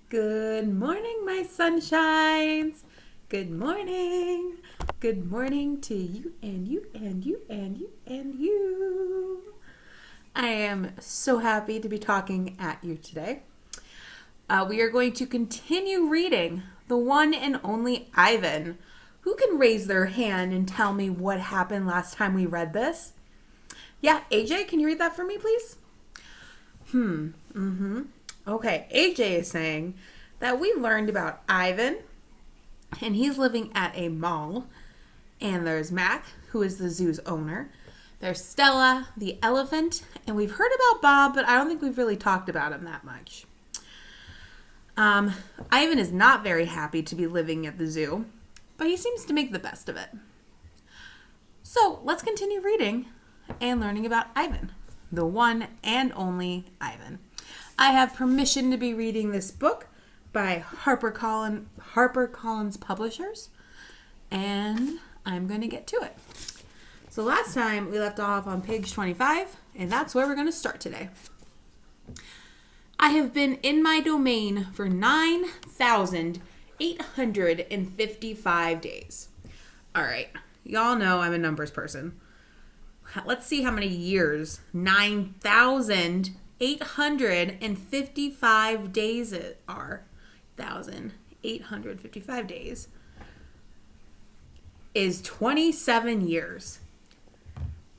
Good morning, my sunshines. Good morning. Good morning to you and you and you and you and you. I am so happy to be talking at you today. We are going to continue reading the one and only Ivan. Who can raise their hand and tell me what happened last time we read this? Yeah, AJ, can you read that for me, please? Okay, AJ is saying that we learned about Ivan, and he's living at a mall. And there's Mac, who is the zoo's owner. There's Stella, the elephant, and we've heard about Bob, but I don't think we've really talked about him that much. Ivan is not very happy to be living at the zoo, but he seems to make the best of it. So let's continue reading and learning about Ivan, the one and only Ivan. I have permission to be reading this book by Harper Collins Publishers, and I'm going to get to it. So last time we left off on page 25, and that's where we're going to start today. I have been in my domain for 9,855 days. All right, y'all know I'm a numbers person. Let's see how many years 9,855 days are. 1,855 days is 27 years.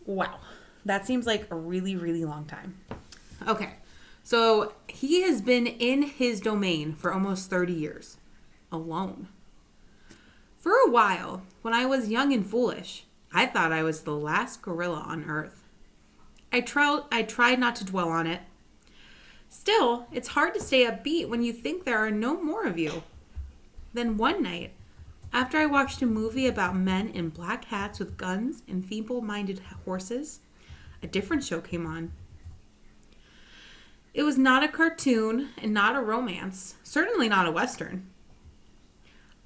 Wow, that seems like a really, really long time. Okay, so he has been in his domain for almost 30 years, alone. For a while, when I was young and foolish, I thought I was the last gorilla on Earth. I tried not to dwell on it. Still, it's hard to stay upbeat when you think there are no more of you. Then one night, after I watched a movie about men in black hats with guns and feeble-minded horses, a different show came on. It was not a cartoon and not a romance, certainly not a Western.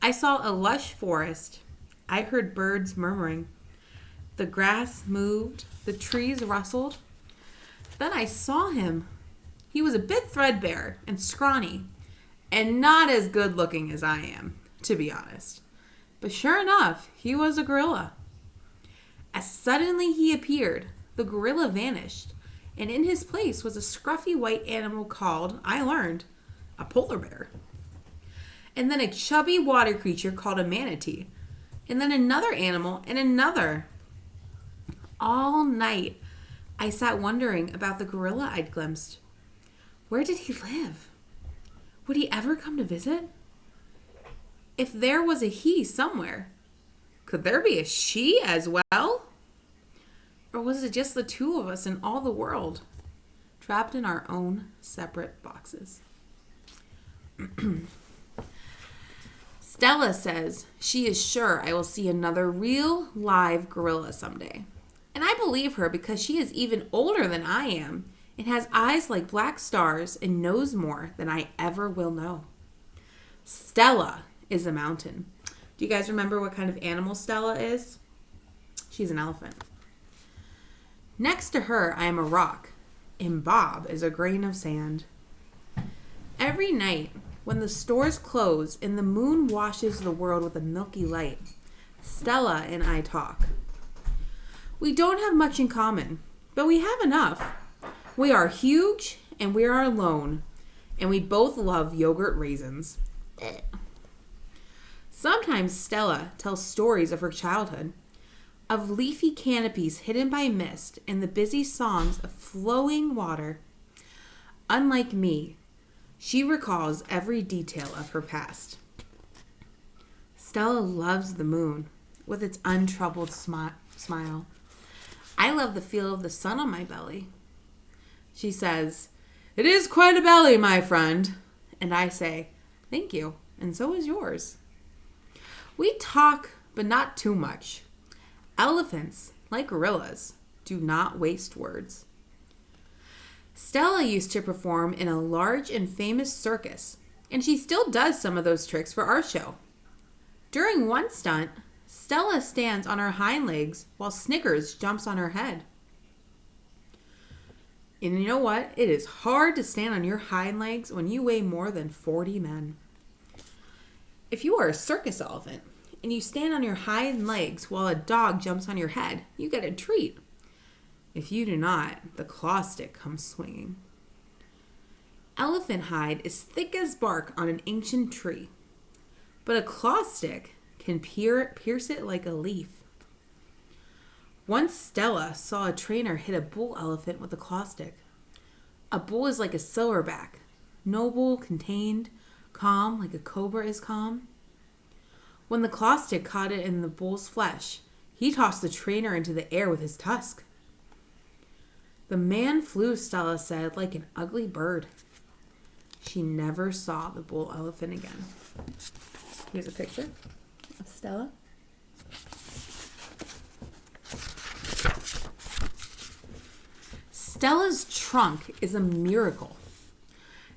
I saw a lush forest. I heard birds murmuring. The grass moved, the trees rustled. Then I saw him. He was a bit threadbare and scrawny, and not as good looking as I am, to be honest. But sure enough, he was a gorilla. As suddenly he appeared, the gorilla vanished, and in his place was a scruffy white animal called, I learned, a polar bear. And then a chubby water creature called a manatee, and then another animal and another. All night, I sat wondering about the gorilla I'd glimpsed. Where did he live? Would he ever come to visit? If there was a he somewhere, could there be a she as well? Or was it just the two of us in all the world, trapped in our own separate boxes? Stella says she is sure I will see another real live gorilla someday. And I believe her because she is even older than I am and has eyes like black stars and knows more than I ever will know. Stella is a mountain. Do you guys remember what kind of animal Stella is? She's an elephant. Next to her, I am a rock, and Bob is a grain of sand. Every night, when the stores close and the moon washes the world with a milky light, Stella and I talk. We don't have much in common, but we have enough. We are huge and we are alone, and we both love yogurt raisins. Sometimes Stella tells stories of her childhood, of leafy canopies hidden by mist and the busy songs of flowing water. Unlike me, she recalls every detail of her past. Stella loves the moon with its untroubled smile. I love the feel of the sun on my belly. She says, "It is quite a belly, my friend." And I say, "Thank you, and so is yours." We talk, but not too much. Elephants, like gorillas, do not waste words. Stella used to perform in a large and famous circus, and she still does some of those tricks for our show. During one stunt, Stella stands on her hind legs while Snickers jumps on her head. And you know what? It is hard to stand on your hind legs when you weigh more than 40 men. If you are a circus elephant and you stand on your hind legs while a dog jumps on your head, you get a treat. If you do not, the claw stick comes swinging. Elephant hide is thick as bark on an ancient tree, but a claw stick can pierce it like a leaf. Once Stella saw a trainer hit a bull elephant with a claw stick. A bull is like a silverback, noble, contained, calm like a cobra is calm. When the claw stick caught it in the bull's flesh, he tossed the trainer into the air with his tusk. The man flew, Stella said, like an ugly bird. She never saw the bull elephant again. Here's a picture of Stella. Stella's trunk is a miracle.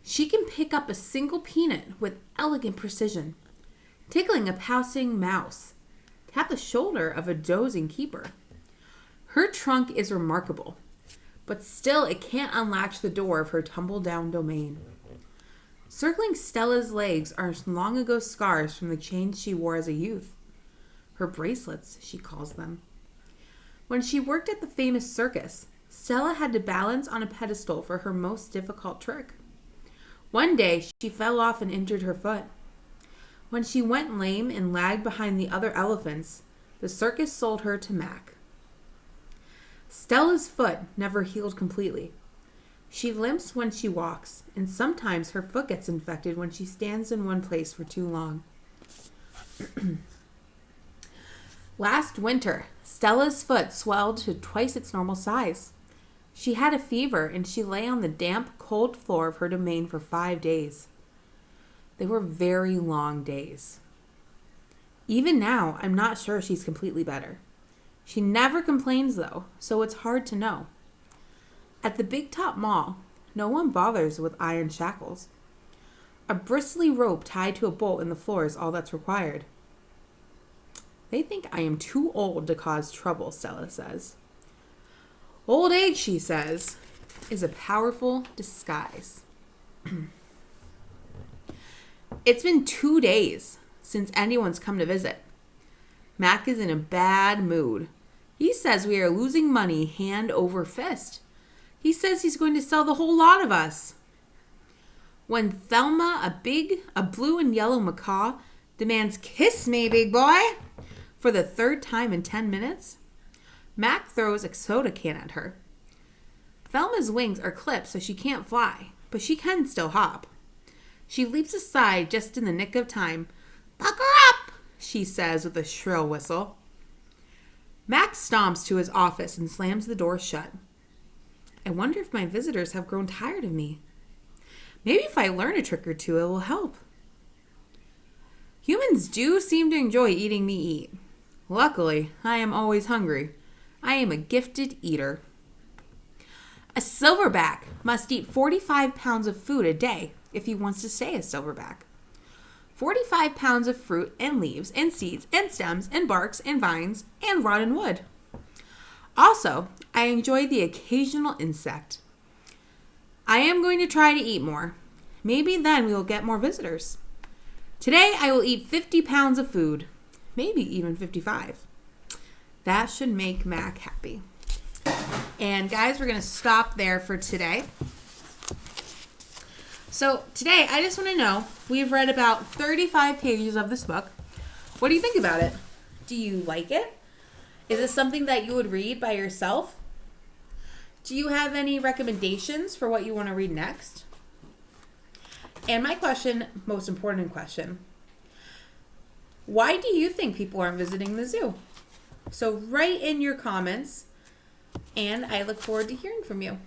She can pick up a single peanut with elegant precision, tickling a pouncing mouse, tap the shoulder of a dozing keeper. Her trunk is remarkable, but still it can't unlatch the door of her tumble-down domain. Circling Stella's legs are long ago scars from the chains she wore as a youth. Her bracelets, she calls them. When she worked at the famous circus, Stella had to balance on a pedestal for her most difficult trick. One day, she fell off and injured her foot. When she went lame and lagged behind the other elephants, the circus sold her to Mac. Stella's foot never healed completely. She limps when she walks, and sometimes her foot gets infected when she stands in one place for too long. Last winter, Stella's foot swelled to twice its normal size. She had a fever, and she lay on the damp, cold floor of her domain for 5 days. They were very long days. Even now, I'm not sure she's completely better. She never complains, though, so it's hard to know. At the Big Top Mall, no one bothers with iron shackles. A bristly rope tied to a bolt in the floor is all that's required. They think I am too old to cause trouble, Stella says. Old age, she says, is a powerful disguise. It's been 2 days since anyone's come to visit. Mac is in a bad mood. He says we are losing money hand over fist. He says he's going to sell the whole lot of us. When Thelma, a blue and yellow macaw, demands, "Kiss me, big boy," for the 3rd time in 10 minutes, Mac throws a soda can at her. Thelma's wings are clipped so she can't fly, but she can still hop. She leaps aside just in the nick of time. "Pucker up," she says with a shrill whistle. Mac stomps to his office and slams the door shut. I wonder if my visitors have grown tired of me. Maybe if I learn a trick or two, it will help. Humans do seem to enjoy eating me eat. Luckily, I am always hungry. I am a gifted eater. A silverback must eat 45 pounds of food a day if he wants to stay a silverback. 45 pounds of fruit and leaves and seeds and stems and barks and vines and rotten wood. Also, I enjoy the occasional insect. I am going to try to eat more. Maybe then we will get more visitors. Today I will eat 50 pounds of food, maybe even 55. That should make Mac happy. And guys, we're going to stop there for today. So today, I just want to know, we've read about 35 pages of this book. What do you think about it? Do you like it? Is this something that you would read by yourself? Do you have any recommendations for what you want to read next? And my question, most important question, why do you think people aren't visiting the zoo? So write in your comments, and I look forward to hearing from you.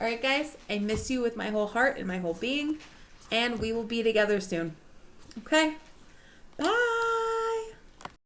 All right, guys, I miss you with my whole heart and my whole being, and we will be together soon. Okay? Bye.